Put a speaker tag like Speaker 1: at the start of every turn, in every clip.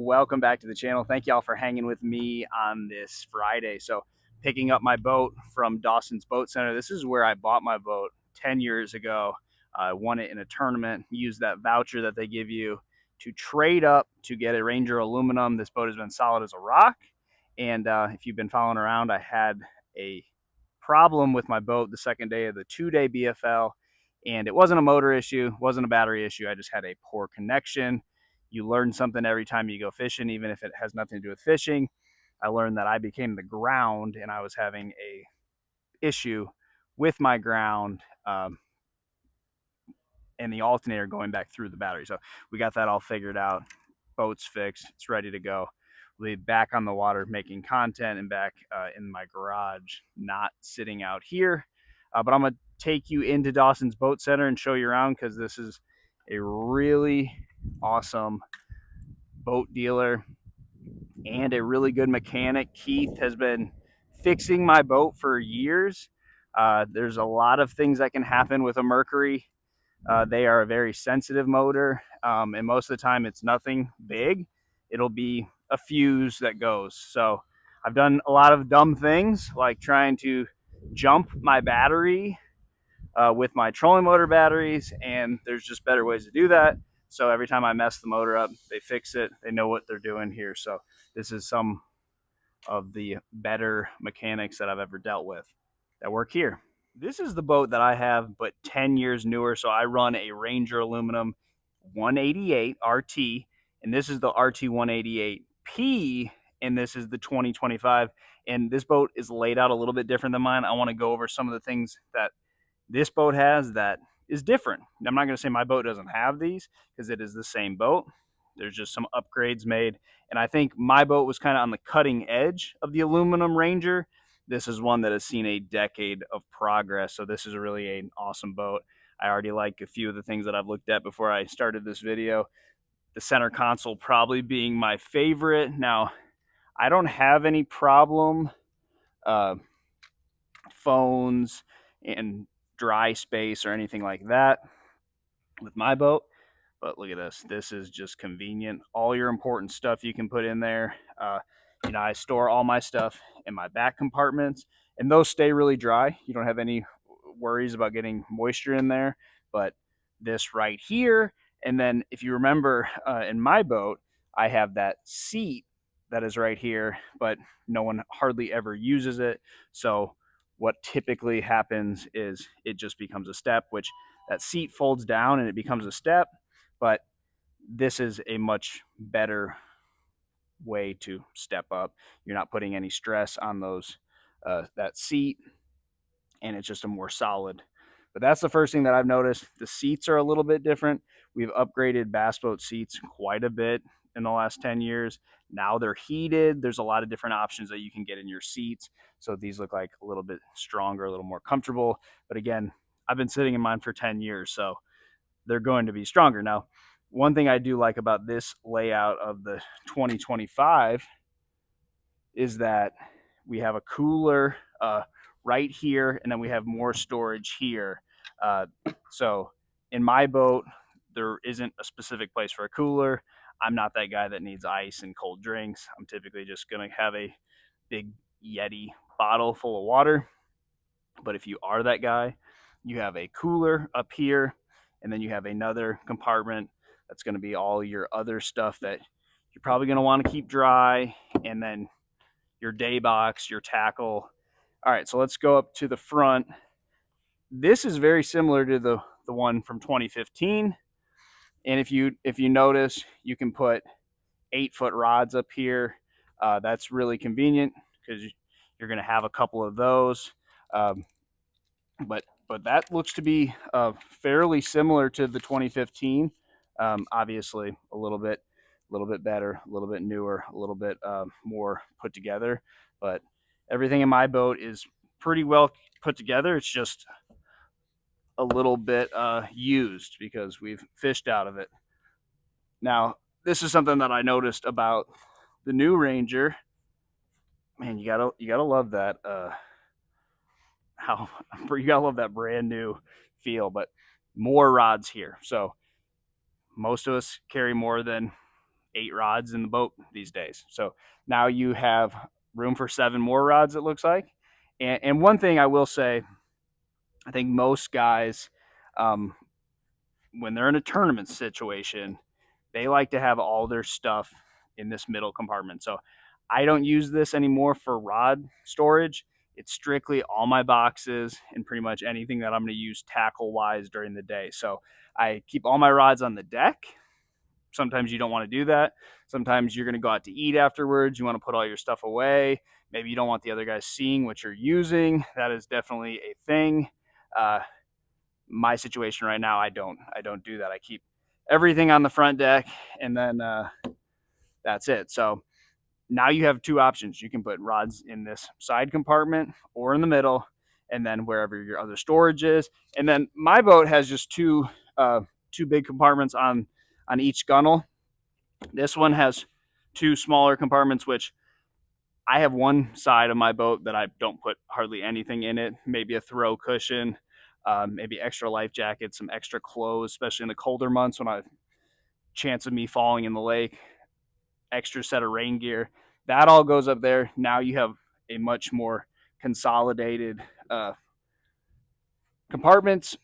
Speaker 1: welcome back to the channel. Thank y'all for hanging with me on this Friday. So picking up my boat from Dawson's Boat Center. This is where I bought my boat 10 years ago. I won it in a tournament, used that voucher that they give you to trade up to get a Ranger aluminum. This boat has been solid as a rock. And if you've been following around, I had a problem with my boat the second day of the 2-day BFL. And it wasn't a motor issue, wasn't a battery issue. I just had a poor connection. You learn something every time you go fishing, even if it has nothing to do with fishing. I learned that I became the ground and I was having a issue with my ground and the alternator going back through the battery. So we got that all figured out. Boat's fixed. It's ready to go. We'll be back on the water making content and back in my garage, not sitting out here. But I'm going to take you into Dawson's Boat Center and show you around because this is a really awesome boat dealer and a really good mechanic. Keith has been fixing my boat for years. There's a lot of things that can happen with a Mercury. They are a very sensitive motor, and most of the time it's nothing big. It'll be a fuse that goes. So I've done a lot of dumb things like trying to jump my battery with my trolling motor batteries, and there's just better ways to do that. So every time I mess the motor up, they fix it. They know what they're doing here. So this is some of the better mechanics that I've ever dealt with that work here. This is the boat that I have, but 10 years newer. So I run a Ranger aluminum 188 RT, and this is the RT188P, and this is the 2025. And this boat is laid out a little bit different than mine. I want to go over some of the things that this boat has that is different. I'm not going to say my boat doesn't have these because it is the same boat. There's just some upgrades made. And I think my boat was kind of on the cutting edge of the aluminum Ranger. This is one that has seen a decade of progress. So this is really an awesome boat. I already like a few of the things that I've looked at before I started this video. The center console probably being my favorite. Now, I don't have any problem phones and dry space or anything like that with my boat. But look at this. This is just convenient. All your important stuff you can put in there. I store all my stuff in my back compartments, and those stay really dry. You don't have any worries about getting moisture in there. But this right here, and then if you remember in my boat, I have that seat that is right here, but no one hardly ever uses it. So what typically happens is it just becomes a step, which that seat folds down and it becomes a step. But this is a much better way to step up. You're not putting any stress on those that seat, and it's just a more solid. But that's the first thing that I've noticed. The seats are a little bit different. We've upgraded bass boat seats quite a bit in the last 10 years. Now they're heated. There's a lot of different options that you can get in your seats. So these look like a little bit stronger, a little more comfortable. But again, I've been sitting in mine for 10 years, so they're going to be stronger. Now, one thing I do like about this layout of the 2025 is that we have a cooler right here, and then we have more storage here. So in my boat, there isn't a specific place for a cooler. I'm not that guy that needs ice and cold drinks. I'm typically just going to have a big Yeti bottle full of water. But if you are that guy, you have a cooler up here, and then you have another compartment that's going to be all your other stuff that you're probably going to want to keep dry, and then your day box, your tackle. All right, so let's go up to the front. This is very similar to the one from 2015. And if you notice, you can put 8-foot rods up here. That's really convenient because you're going to have a couple of those. But that looks to be fairly similar to the 2015. Obviously, a little bit better, a little bit newer, a little bit more put together. But everything in my boat is pretty well put together. It's just a little bit used because we've fished out of it. Now, this is something that I noticed about the new Ranger. Man, you gotta love that. You gotta love that brand new feel. But more rods here. So most of us carry more than 8 rods in the boat these days. So now you have room for 7 more rods, it looks like. And one thing I will say, I think most guys, um, when they're in a tournament situation, they like to have all their stuff in this middle compartment. So I don't use this anymore for rod storage. It's strictly all my boxes and pretty much anything that I'm going to use tackle wise during the day. So I keep all my rods on the deck. Sometimes you don't want to do that. Sometimes you're going to go out to eat afterwards. You want to put all your stuff away. Maybe you don't want the other guys seeing what you're using. That is definitely a thing. My situation right now, I don't do that. I keep everything on the front deck, and then that's it. So now you have 2 options. You can put rods in this side compartment or in the middle, and then wherever your other storage is. And then my boat has just two big compartments on each gunnel. This one has 2 smaller compartments, which I have one side of my boat that I don't put hardly anything in it. Maybe a throw cushion, maybe extra life jacket, some extra clothes, especially in the colder months when I chance of me falling in the lake, extra set of rain gear. That all goes up there. Now you have a much more consolidated compartments.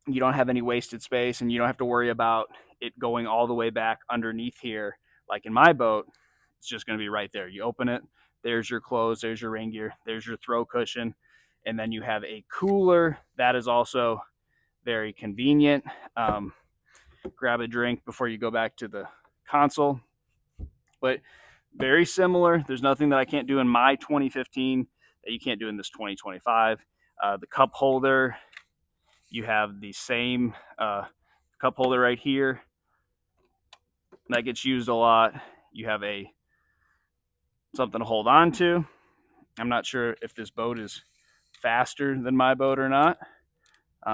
Speaker 1: You don't have any wasted space, and you don't have to worry about it going all the way back underneath here. Like in my boat, it's just going to be right there. You open it, there's your clothes, there's your rain gear, there's your throw cushion, and then you have a cooler. That is also very convenient. Grab a drink before you go back to the console. But very similar. There's nothing that I can't do in my 2015 that you can't do in this 2025. The cup holder, you have the same cup holder right here. That gets used a lot. You have something to hold on to. I'm not sure if this boat is faster than my boat or not,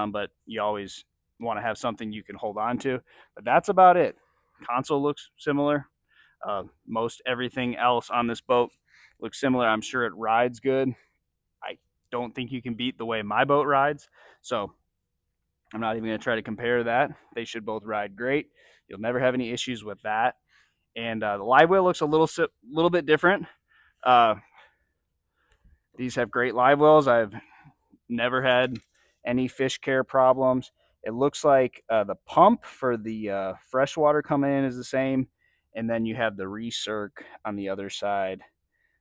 Speaker 1: but you always want to have something you can hold on to. But that's about it. Console looks similar. Most everything else on this boat looks similar. I'm sure it rides good. I don't think you can beat the way my boat rides. So I'm not even going to try to compare that. They should both ride great. You'll never have any issues with that. And the Livewell looks a little bit different. These have great Livewells. I've never had any fish care problems. It looks like the pump for the freshwater coming in is the same, and then you have the recirc on the other side.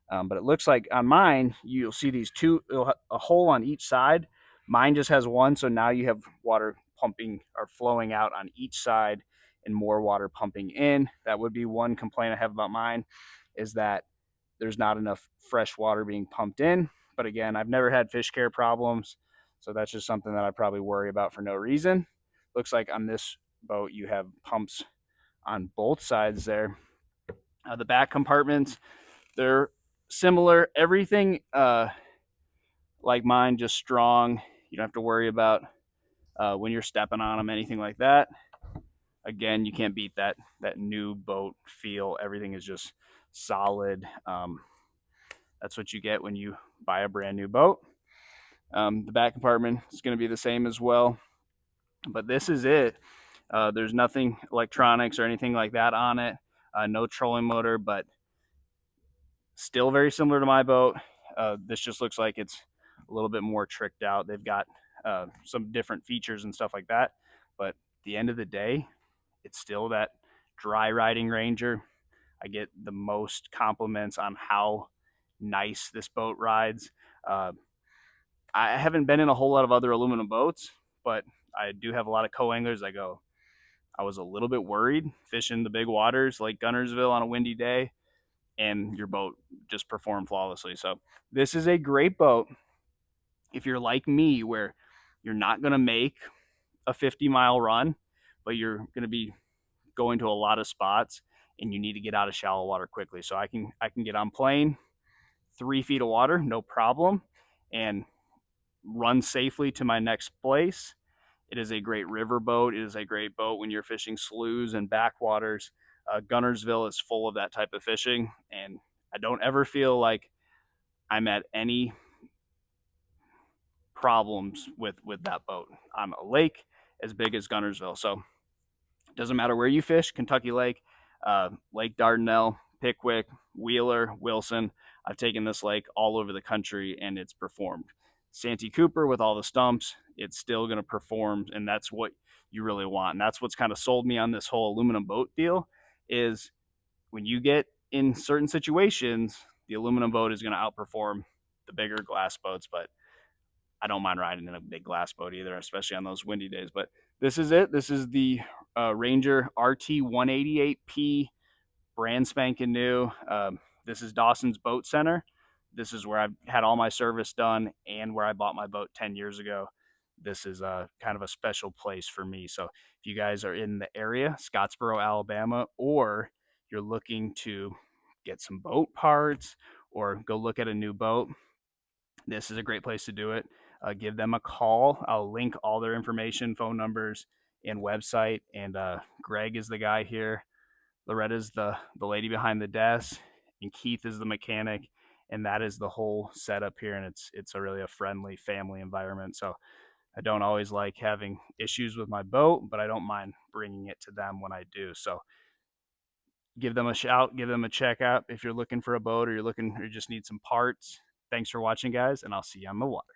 Speaker 1: But it looks like on mine, you'll see these 2, a hole on each side. Mine just has 1, so now you have water pumping or flowing out on each side and more water pumping in. That would be one complaint I have about mine, is that there's not enough fresh water being pumped in. But again, I've never had fish care problems, so that's just something that I probably worry about for no reason. Looks like on this boat you have pumps on both sides there. The back compartments, they're similar. Everything like mine, just strong. You don't have to worry about when you're stepping on them, anything like that. Again, you can't beat that new boat feel. Everything is just solid. That's what you get when you buy a brand new boat. The back compartment is going to be the same as well. But this is it. There's nothing electronics or anything like that on it. No trolling motor, but still very similar to my boat. This just looks like it's a little bit more tricked out. They've got some different features and stuff like that. But at the end of the day, it's still that dry riding Ranger. I get the most compliments on how nice this boat rides. I haven't been in a whole lot of other aluminum boats, but I do have a lot of co-anglers that go, I was a little bit worried fishing the big waters like Guntersville on a windy day, and your boat just performed flawlessly. So this is a great boat if you're like me, where you're not going to make a 50-mile run, but you're going to be going to a lot of spots and you need to get out of shallow water quickly. So I can get on plane, 3 feet of water, no problem, and run safely to my next place. It is a great river boat. It is a great boat when you're fishing sloughs and backwaters. Guntersville is full of that type of fishing, and I don't ever feel like I'm at any problems with that boat. I'm a lake as big as Guntersville, so it doesn't matter where you fish, Kentucky Lake, Lake Dardanelle, Pickwick, Wheeler, Wilson. I've taken this lake all over the country and it's performed. Santee Cooper with all the stumps, it's still going to perform, and that's what you really want. And that's what's kind of sold me on this whole aluminum boat deal is when you get in certain situations, the aluminum boat is going to outperform the bigger glass boats, but I don't mind riding in a big glass boat either, especially on those windy days. But this is it. This is the Ranger RT188P, brand spanking new. This is Dawson's Boat Center. This is where I've had all my service done and where I bought my boat 10 years ago. This is kind of a special place for me. So if you guys are in the area, Scottsboro, Alabama, or you're looking to get some boat parts or go look at a new boat, this is a great place to do it. Give them a call. I'll link all their information, phone numbers, and website. And Greg is the guy here. Loretta's the lady behind the desk, and Keith is the mechanic, and that is the whole setup here. And it's a really a friendly family environment. So I don't always like having issues with my boat, but I don't mind bringing it to them when I do. So give them a shout, give them a check out if you're looking for a boat or you're looking or you just need some parts. Thanks for watching, guys, and I'll see you on the water.